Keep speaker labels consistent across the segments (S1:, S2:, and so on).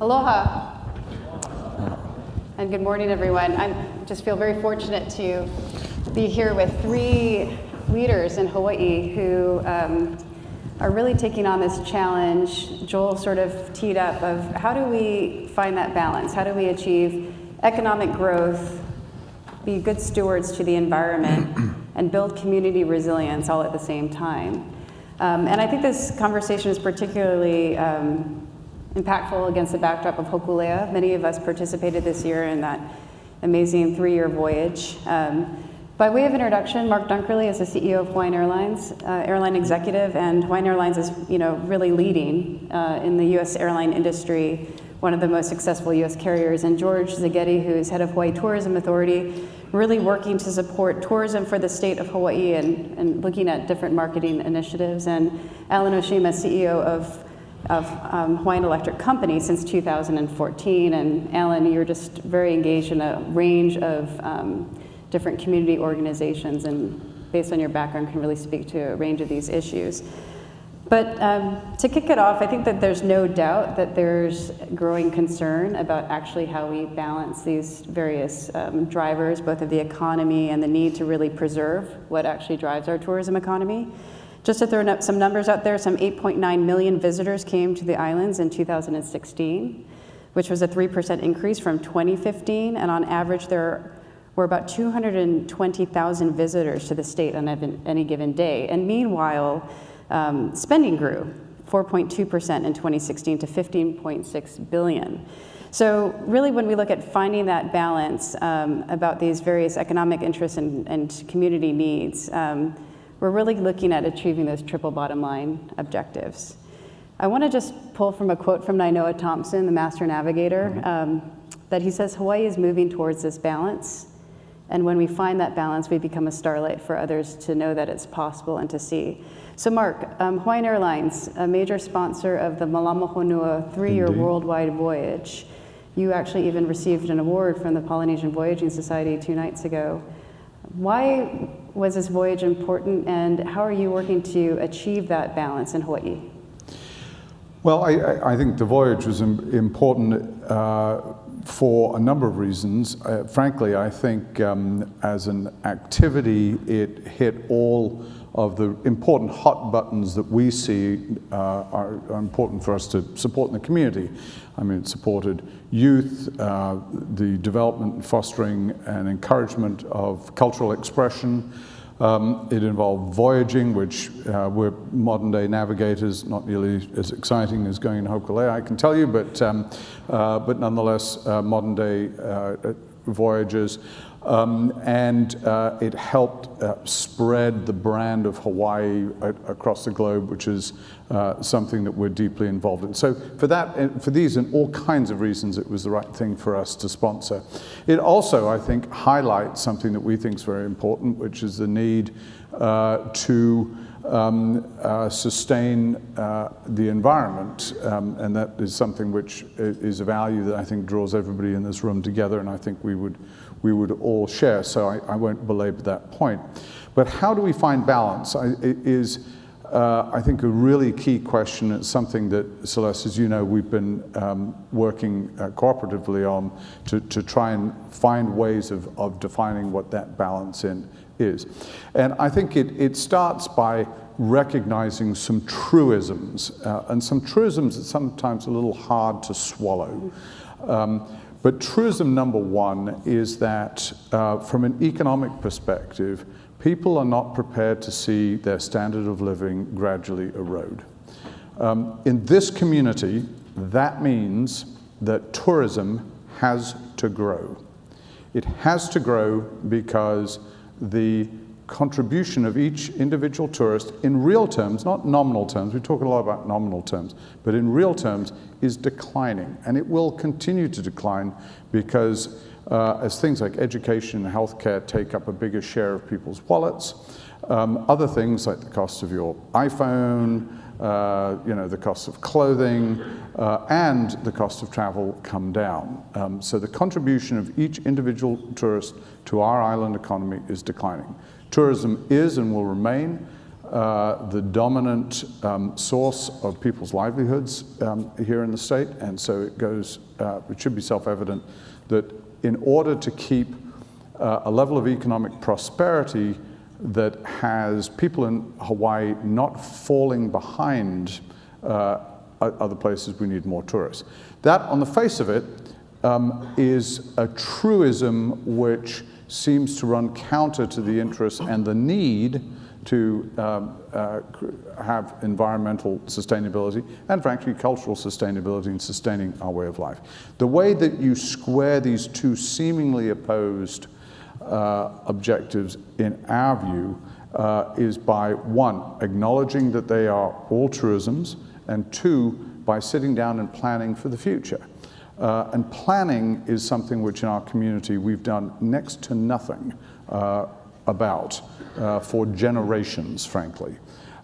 S1: Aloha. And good morning, everyone. I just feel very fortunate to be here with three leaders in Hawaii who are really taking on this challenge. Joel sort of teed up of how do we find that balance? How do we achieve economic growth, be good stewards to the environment, and build community resilience all at the same time? And I think this conversation is particularly impactful against the backdrop of Hokulea. Many of us participated this year in that amazing 3-year voyage. By way of introduction, Mark Dunkerley is the CEO of Hawaiian Airlines, airline executive, and Hawaiian Airlines is really leading in the U.S. airline industry, one of the most successful U.S. carriers. And George Zaghetti, who is head of Hawaii Tourism Authority, really working to support tourism for the state of Hawaii and looking at different marketing initiatives. And Alan Oshima, CEO of Hawaiian Electric Company since 2014. And Alan, you're just very engaged in a range of different community organizations, and based on your background can really speak to a range of these issues. But to kick it off, I think that there's no doubt that there's growing concern about actually how we balance these various drivers, both of the economy and the need to really preserve what actually drives our tourism economy. Just to throw some numbers out there, some 8.9 million visitors came to the islands in 2016, which was a 3% increase from 2015, and on average there were about 220,000 visitors to the state on any given day. And meanwhile, spending grew 4.2% in 2016 to $15.6 billion. So really when we look at finding that balance about these various economic interests and community needs, we're really looking at achieving those triple bottom line objectives. I want to just pull from a quote from Nainoa Thompson, the master navigator, that he says, "Hawaii is moving towards this balance. And when we find that balance, we become a starlight for others to know that it's possible and to see." So Mark, Hawaiian Airlines, a major sponsor of the Malama Honua 3-year worldwide voyage. You actually even received an award from the Polynesian Voyaging Society 2 nights ago. Why was this voyage important, and how are you working to achieve that balance in Hawaii?
S2: Well, I think the voyage was important for a number of reasons. Frankly, I think as an activity, it hit all of the important hot buttons that we see are important for us to support in the community. I mean, it supported youth, the development and fostering and encouragement of cultural expression. It involved voyaging, which we're modern day navigators, not nearly as exciting as going in Hokulea, I can tell you, but nonetheless modern day voyages. And it helped spread the brand of Hawaii across the globe, which is something that we're deeply involved in. So for these and all kinds of reasons, it was the right thing for us to sponsor. It also, I think, highlights something that we think is very important, which is the need to sustain the environment, and that is something which is a value that I think draws everybody in this room together, and I think we would all share, so I won't belabor that point. But how do we find balance is, I think, a really key question. It's something that, Celeste, as you know, we've been working cooperatively on to try and find ways of defining what that balance is. And I think it starts by recognizing some truisms, and some truisms that sometimes are a little hard to swallow. But truism number one is that from an economic perspective, people are not prepared to see their standard of living gradually erode. In this community, that means that tourism has to grow. It has to grow because the contribution of each individual tourist in real terms, not nominal terms, we talk a lot about nominal terms, but in real terms is declining, and it will continue to decline because as things like education and healthcare take up a bigger share of people's wallets, other things like the cost of your iPhone, the cost of clothing, and the cost of travel come down. So the contribution of each individual tourist to our island economy is declining. Tourism is and will remain the dominant source of people's livelihoods here in the state, and so it should be self-evident that in order to keep a level of economic prosperity that has people in Hawaii not falling behind other places, we need more tourists. That, on the face of it, is a truism which seems to run counter to the interests and the need to have environmental sustainability and, frankly, cultural sustainability in sustaining our way of life. The way that you square these two seemingly opposed objectives, in our view, is by, one, acknowledging that they are all truisms, and two, by sitting down and planning for the future. And planning is something which in our community we've done next to nothing about for generations, frankly.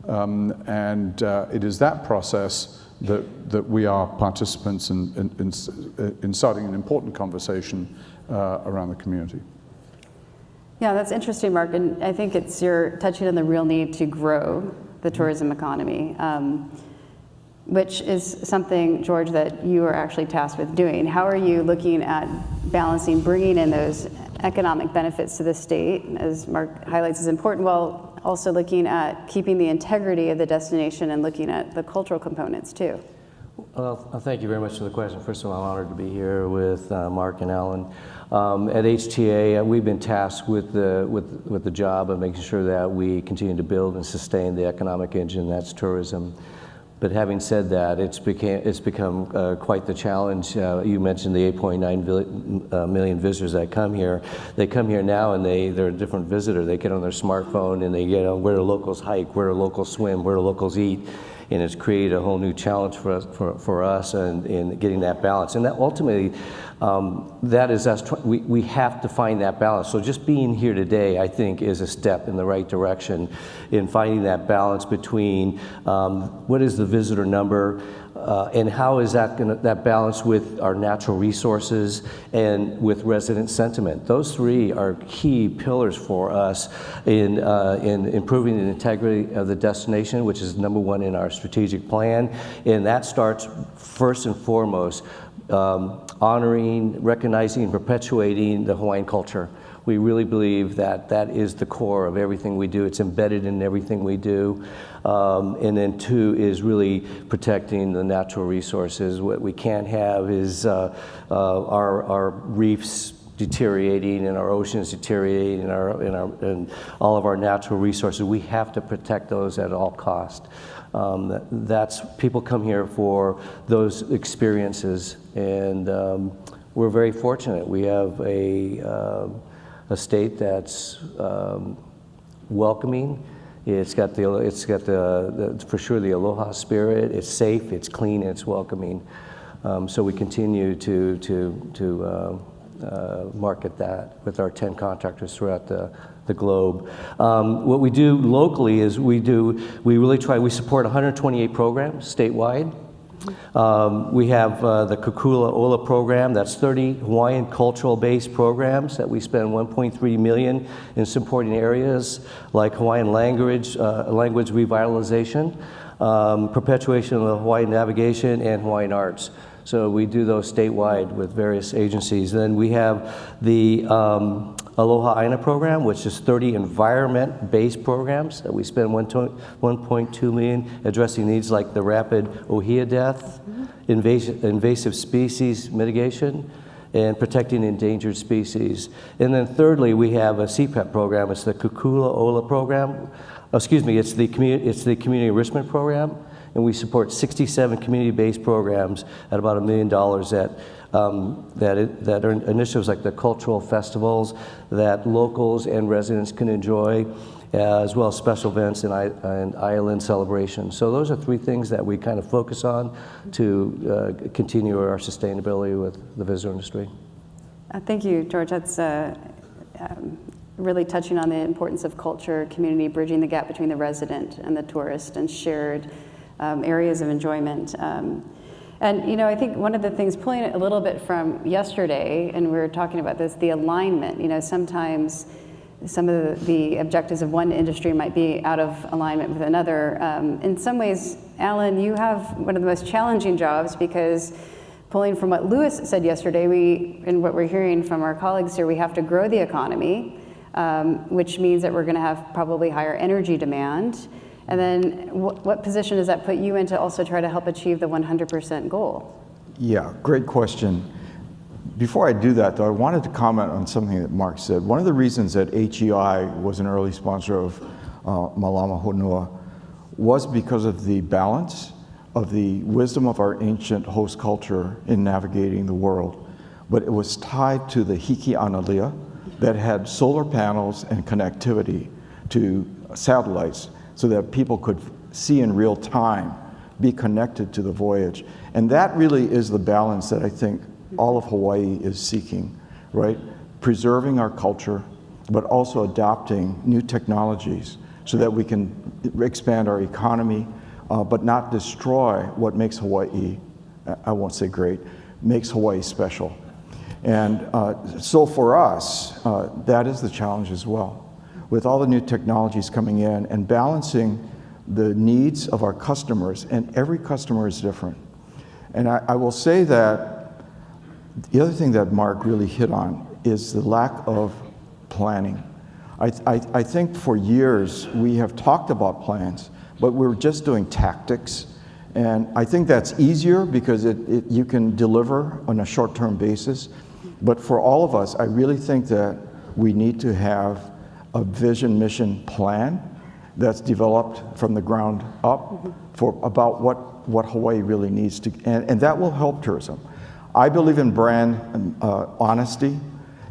S2: It is that process that we are participants in starting an important conversation around the community.
S1: Yeah, that's interesting, Mark, and I think you're touching on the real need to grow the tourism economy, which is something, George, that you are actually tasked with doing. How are you looking at balancing bringing in those economic benefits to the state, as Mark highlights is important, while also looking at keeping the integrity of the destination and looking at the cultural components too?
S3: Well, thank you very much for the question. First of all, I'm honored to be here with Mark and Alan. At HTA, we've been tasked with the job of making sure that we continue to build and sustain the economic engine, that's tourism. But having said that, it's become quite the challenge. You mentioned the 8.9 million visitors that come here. They come here now and they're a different visitor. They get on their smartphone and they get on where do locals hike, where do locals swim, where do locals eat. And it's created a whole new challenge for us in getting that balance. And that ultimately, that is us. We have to find that balance. So just being here today, I think, is a step in the right direction in finding that balance between what is the visitor number and how is that balance with our natural resources and with resident sentiment. Those three are key pillars for us in improving the integrity of the destination, which is number one in our strategic plan. And that starts first and foremost honoring, recognizing, and perpetuating the Hawaiian culture. We really believe that that is the core of everything we do. It's embedded in everything we do. And then two is really protecting the natural resources. What we can't have is our reefs deteriorating and our oceans deteriorating and all of our natural resources. We have to protect those at all costs. People come here for those experiences, and we're very fortunate. We have a state that's welcoming. It's got for sure the aloha spirit. It's safe, it's clean, it's welcoming. So we continue to market that with our 10 contractors throughout the globe. What we do locally is we support 128 programs statewide. We have the Kukula Ola program. That's 30 Hawaiian cultural-based programs that we spend $1.3 million in supporting areas like Hawaiian language revitalization, perpetuation of the Hawaiian navigation, and Hawaiian arts. So we do those statewide with various agencies. Then we have the Aloha Aina program, which is 30 environment-based programs that we spend $1.2 million addressing needs like the rapid ohia death, invasive species mitigation, and protecting endangered species. And then thirdly, we have a CPEP program. It's the Kukula Ola program. Excuse me, it's the community enrichment program. And we support 67 community-based programs at about $1 million that are initiatives like the cultural festivals that locals and residents can enjoy, as well as special events and island celebrations. So those are three things that we kind of focus on to continue our sustainability with the visitor industry.
S1: Thank you, George. That's really touching on the importance of culture, community, bridging the gap between the resident and the tourist, and shared areas of enjoyment. And I think one of the things, pulling it a little bit from yesterday, and we were talking about this, the alignment. Sometimes some of the objectives of one industry might be out of alignment with another. In some ways, Alan, you have one of the most challenging jobs, because pulling from what Louis said yesterday, and what we're hearing from our colleagues here, we have to grow the economy, which means that we're going to have probably higher energy demand. And then what position does that put you in to also try to help achieve the 100% goal?
S4: Yeah, great question. Before I do that, though, I wanted to comment on something that Mark said. One of the reasons that HEI was an early sponsor of Malama Honua was because of the balance of the wisdom of our ancient host culture in navigating the world. But it was tied to the Hiki Analia that had solar panels and connectivity to satellites so that people could see in real time, be connected to the voyage. And that really is the balance that I think all of Hawaii is seeking, right? Preserving our culture, but also adopting new technologies so that we can expand our economy, but not destroy what makes Hawaii, I won't say great, makes Hawaii special. And so for us, that is the challenge as well. With all the new technologies coming in and balancing the needs of our customers, and every customer is different. And I will say that the other thing that Mark really hit on is the lack of planning. I think for years we have talked about plans, but we're just doing tactics. And I think that's easier because you can deliver on a short-term basis. But for all of us, I really think that we need to have a vision, mission plan that's developed from the ground up for about what Hawaii really needs to, and that will help tourism. I believe in brand honesty,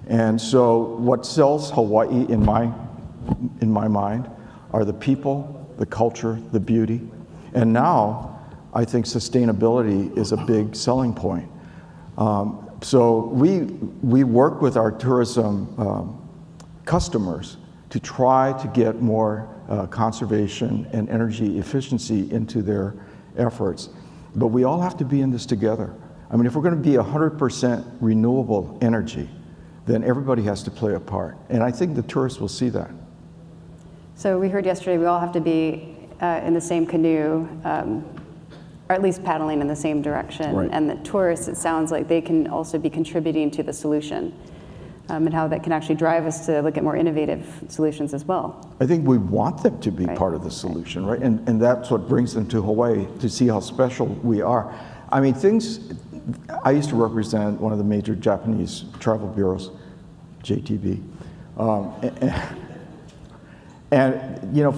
S4: and so what sells Hawaii in my mind are the people, the culture, the beauty, and now I think sustainability is a big selling point. So we work with our tourism customers to try to get more conservation and energy efficiency into their efforts, but we all have to be in this together. I mean, if we're going to be 100% renewable energy, then everybody has to play a part. And I think the tourists will see that.
S1: So we heard yesterday we all have to be in the same canoe, or at least paddling in the same direction.
S4: Right.
S1: And the tourists, it sounds like they can also be contributing to the solution, and how that can actually drive us to look at more innovative solutions as well.
S4: I think we want them to be
S1: Right.
S4: part of the solution, right? And that's what brings them to Hawaii, to see how special we are. I mean, I used to represent one of the major Japanese travel bureaus, JTB. And you know,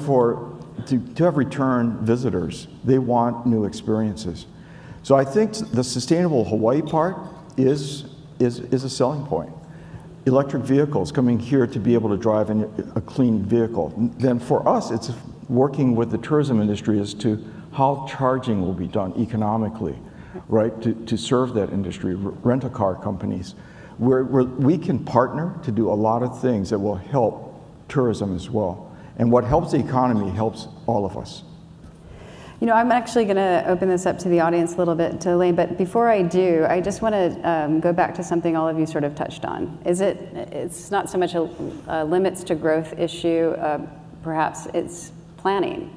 S4: to have return visitors, they want new experiences. So I think the sustainable Hawaii part is a selling point. Electric vehicles coming here to be able to drive in a clean vehicle. Then for us, it's working with the tourism industry as to how charging will be done economically, right, to serve that industry, rent-a-car companies, where we can partner to do a lot of things that will help tourism as well. And what helps the economy helps all of us.
S1: You know, I'm actually going to open this up to the audience a little bit, to Elaine, but before I do, I just want to go back to something all of you sort of touched on. It's not so much a limits to growth issue, perhaps it's planning.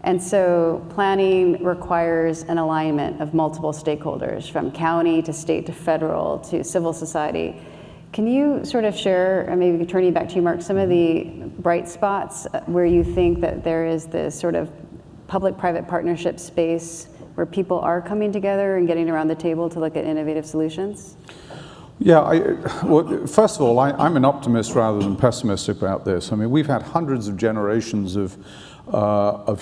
S1: And so planning requires an alignment of multiple stakeholders, from county to state to federal to civil society. Can you sort of share, and maybe turning back to you, Mark, some of the bright spots where you think that there is this sort of public-private partnership space where people are coming together and getting around the table to look at innovative solutions?
S2: Yeah, well, first of all, I'm an optimist rather than pessimistic about this. I mean, we've had hundreds of generations of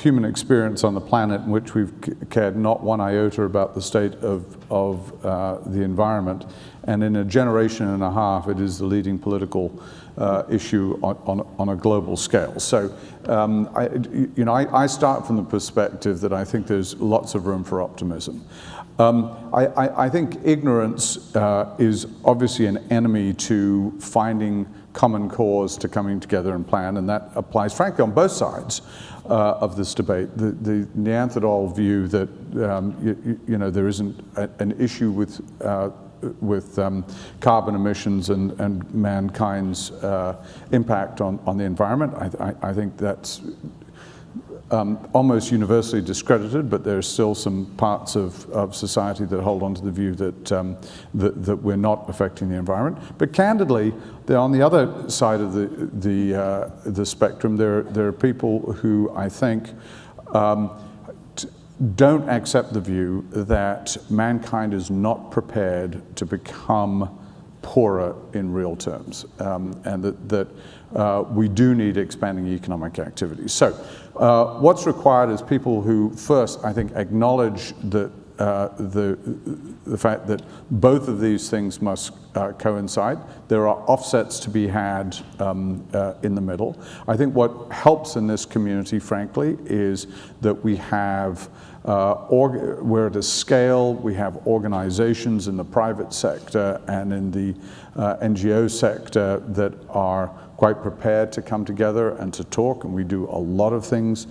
S2: human experience on the planet in which we've cared not one iota about the state of the environment. And in a generation and a half, it is the leading political issue on a global scale. So, I start from the perspective that I think there's lots of room for optimism. I think ignorance is obviously an enemy to finding common cause, to coming together and plan, and that applies, frankly, on both sides of this debate. The Neanderthal view that there isn't an issue with carbon emissions and mankind's impact on the environment. I think that's almost universally discredited, but there's still some parts of society that hold on to the view that we're not affecting the environment. But candidly, on the other side of the spectrum, there are people who I think don't accept the view that mankind is not prepared to become poorer in real terms, and that we do need expanding economic activity. So what's required is people who first, I think, acknowledge that the fact that both of these things must coincide. There are offsets to be had in the middle. I think what helps in this community, frankly, is that we have we're at a scale, we have organizations in the private sector and in the NGO sector that are quite prepared to come together and to talk, and we do a lot of things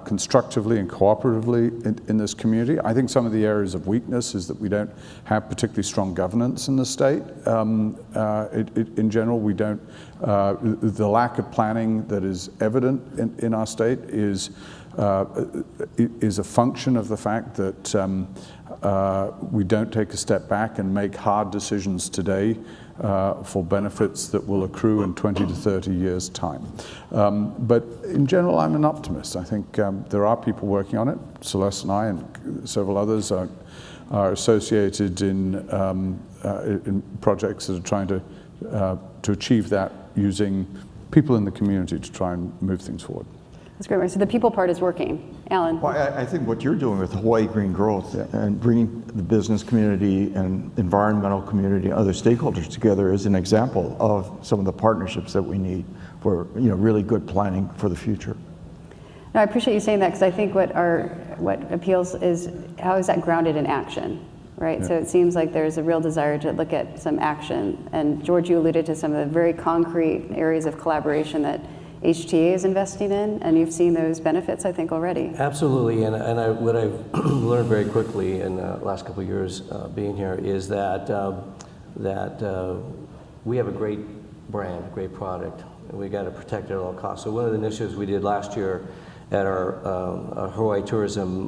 S2: constructively and cooperatively in this community. I think some of the areas of weakness is that we don't have particularly strong governance in the state. In general, we don't, the lack of planning that is evident in our state is a function of the fact that we don't take a step back and make hard decisions today for benefits that will accrue in 20 to 30 years' time. But in general, I'm an optimist. I think there are people working on it. Celeste and I and several others are associated in projects that are trying to achieve that using people in the community to try and move things forward.
S1: That's great. So the people part is working. Alan?
S4: Well, I think what you're doing with Hawaii Green Growth and bringing the business community and environmental community and other stakeholders together is an example of some of the partnerships that we need for really good planning for the future.
S1: No, I appreciate you saying that, because I think what appeals is how is that grounded in action, right? Yeah. So it seems like there's a real desire to look at some action. And George, you alluded to some of the very concrete areas of collaboration that HTA is investing in, and you've seen those benefits, I think, already.
S3: Absolutely, and what I've learned very quickly in the last couple of years being here is that we have a great brand, a great product, and we got to protect it at all costs. So one of the initiatives we did last year at our Hawaii Tourism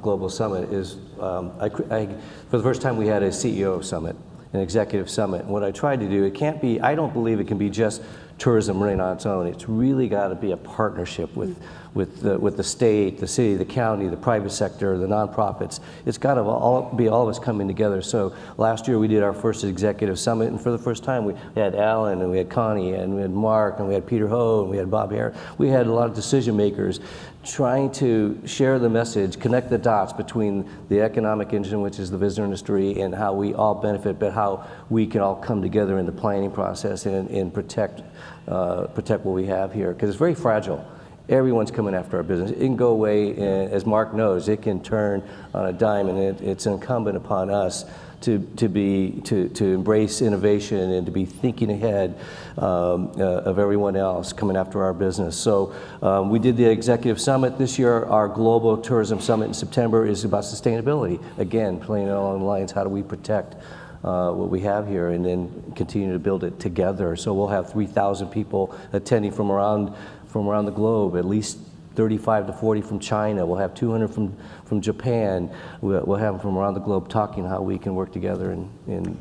S3: Global Summit is, for the first time we had a CEO summit, an executive summit. And what I tried to do, I don't believe it can be just tourism running on its own. It's really got to be a partnership with the state, the city, the county, the private sector, the nonprofits. It's got to be all of us coming together. So last year we did our first executive summit, and for the first time we had Alan, and we had Connie, and we had Mark, and we had Peter Ho, and we had Bob Harris. We had a lot of decision makers trying to share the message, connect the dots between the economic engine, which is the visitor industry, and how we all benefit, but how we can all come together in the planning process and protect what we have here, because it's very fragile. Everyone's coming after our business. It can go away, as Mark knows, it can turn on a dime, and it's incumbent upon us to embrace innovation and to be thinking ahead of everyone else coming after our business. So we did the executive summit this year. Our global tourism summit in September is about sustainability. Again, playing along the lines, how do we protect what we have here and then continue to build it together. So we'll have 3,000 people attending from around the globe, at least 35 to 40 from China. We'll have 200 from Japan. We'll have them from around the globe talking how we can work together in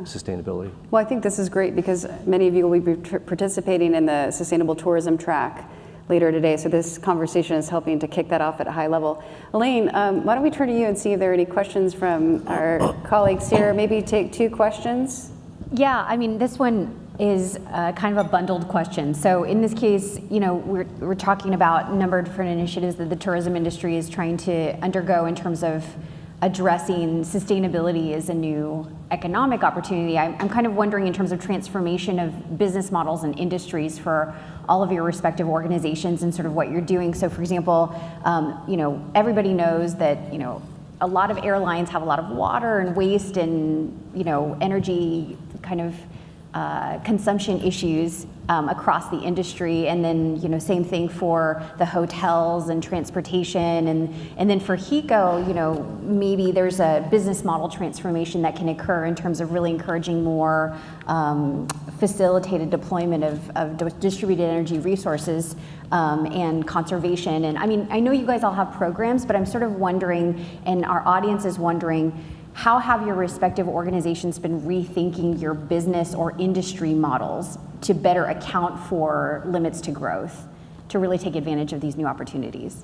S3: sustainability.
S1: Well, I think this is great because many of you will be participating in the Sustainable Tourism track later today, so this conversation is helping to kick that off at a high level. Elaine, why don't we turn to you and see if there are any questions from our colleagues here. Maybe take 2 questions.
S5: Yeah, I mean, this one is kind of a bundled question. So in this case, we're talking about a number of different initiatives that the tourism industry is trying to undergo in terms of addressing sustainability as a new economic opportunity. I'm kind of wondering in terms of transformation of business models and industries for all of your respective organizations and sort of what you're doing. So for example, everybody knows that, a lot of airlines have a lot of water and waste and, energy kind of consumption issues. across the industry, and then same thing for the hotels and transportation, and then for HECO, maybe there's a business model transformation that can occur in terms of really encouraging more facilitated deployment of distributed energy resources and conservation. And I know you guys all have programs, but I'm sort of wondering, and our audience is wondering, how have your respective organizations been rethinking your business or industry models to better account for limits to growth, to really take advantage of these new opportunities?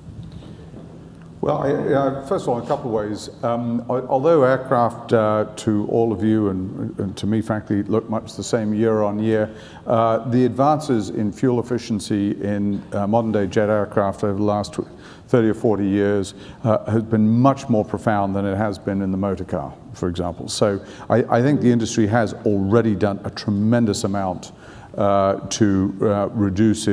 S2: Well, first of all, in a couple of ways. Although aircraft to all of you and to me, frankly, look much the same year on year, the advances in fuel efficiency in modern-day jet aircraft over the last 30 or 40 years has been much more profound than it has been in the motor car, for example. So I think the industry has already done a tremendous amount to reduce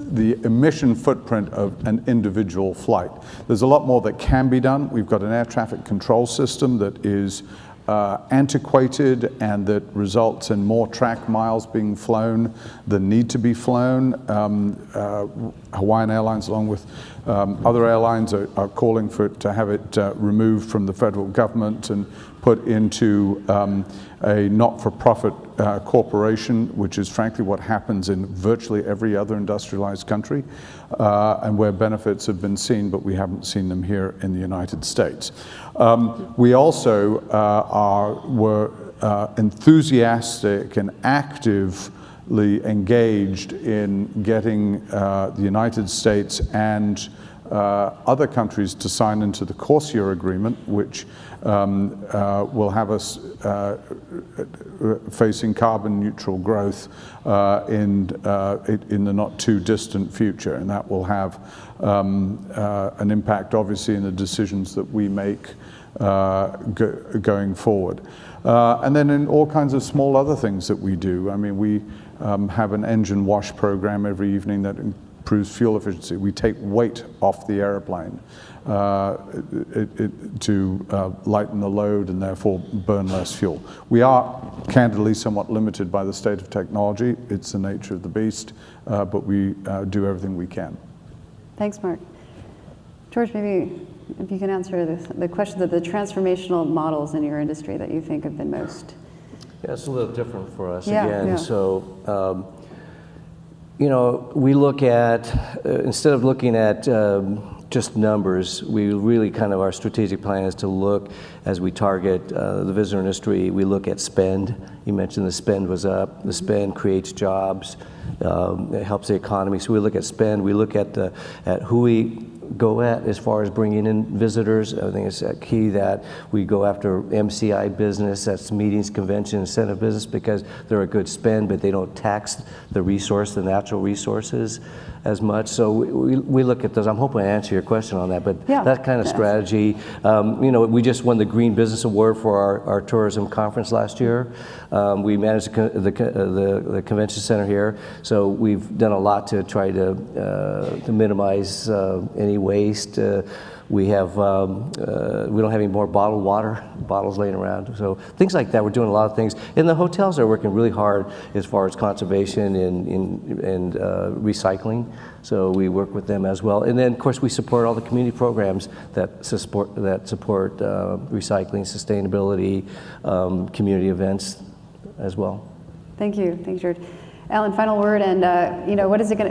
S2: the emission footprint of an individual flight. There's a lot more that can be done. We've got an air traffic control system that is antiquated and that results in more track miles being flown than need to be flown. Hawaiian Airlines, along with other airlines, are calling for it to have it removed from the federal government and put into a not-for-profit corporation, which is frankly what happens in virtually every other industrialized country, and where benefits have been seen, but we haven't seen them here in the United States. We also were enthusiastic and actively engaged in getting the United States and other countries to sign into the Corsair Agreement, which will have us facing carbon neutral growth in the not too distant future, and that will have an impact obviously in the decisions that we make going forward. And then in all kinds of small other things that we do. I mean, we have an engine wash program every evening that improves fuel efficiency. We take weight off the airplane to lighten the load and therefore burn less fuel. We are candidly somewhat limited by the state of technology. It's the nature of the beast, but we do everything we can.
S1: Thanks, Mark. George, maybe if you can answer the question of the transformational models in your industry that you think have been most.
S3: Yeah, it's a little different for us
S1: Yeah.
S3: So, we look at, instead of looking at just numbers, we really our strategic plan is to look, as we target the visitor industry, we look at spend. You mentioned the spend was up. The spend creates jobs. It helps the economy. So we look at spend. We look at who we go at as far as bringing in visitors. I think it's key that we go after MCI business, that's meetings, convention, incentive business, because they're a good spend, but they don't tax the natural resources as much. So we look at those. I'm hoping I answer your question on that, but
S1: yeah,
S3: that kind of strategy. We just won the Green Business Award for our tourism conference last year. We managed the convention center here, so we've done a lot to try to minimize any waste. We don't have any more bottled water, bottles laying around. So things like that, we're doing a lot of things. And the hotels are working really hard as far as conservation and recycling. So we work with them as well. And then of course we support all the community programs that support recycling, sustainability, community events as well.
S1: Thank you, George. Alan, final word, and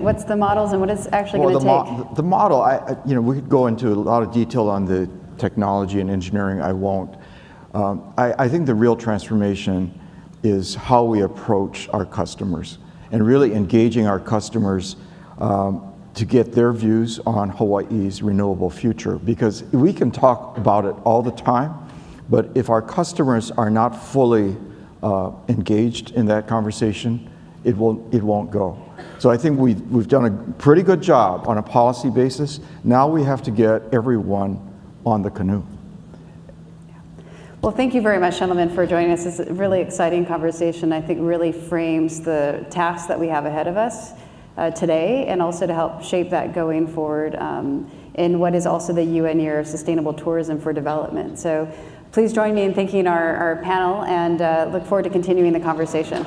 S1: what's the models and what is actually going to take?
S4: The model, we could go into a lot of detail on the technology and engineering. I won't. I think the real transformation is how we approach our customers and really engaging our customers to get their views on Hawaii's renewable future. Because we can talk about it all the time, but if our customers are not fully engaged in that conversation, it won't go. So I think we've done a pretty good job on a policy basis. Now we have to get everyone on the canoe.
S1: Well, thank you very much, gentlemen, for joining us. This is a really exciting conversation. I think really frames the tasks that we have ahead of us today, and also to help shape that going forward in what is also the UN Year of Sustainable Tourism for Development. So please join me in thanking our panel, and look forward to continuing the conversation.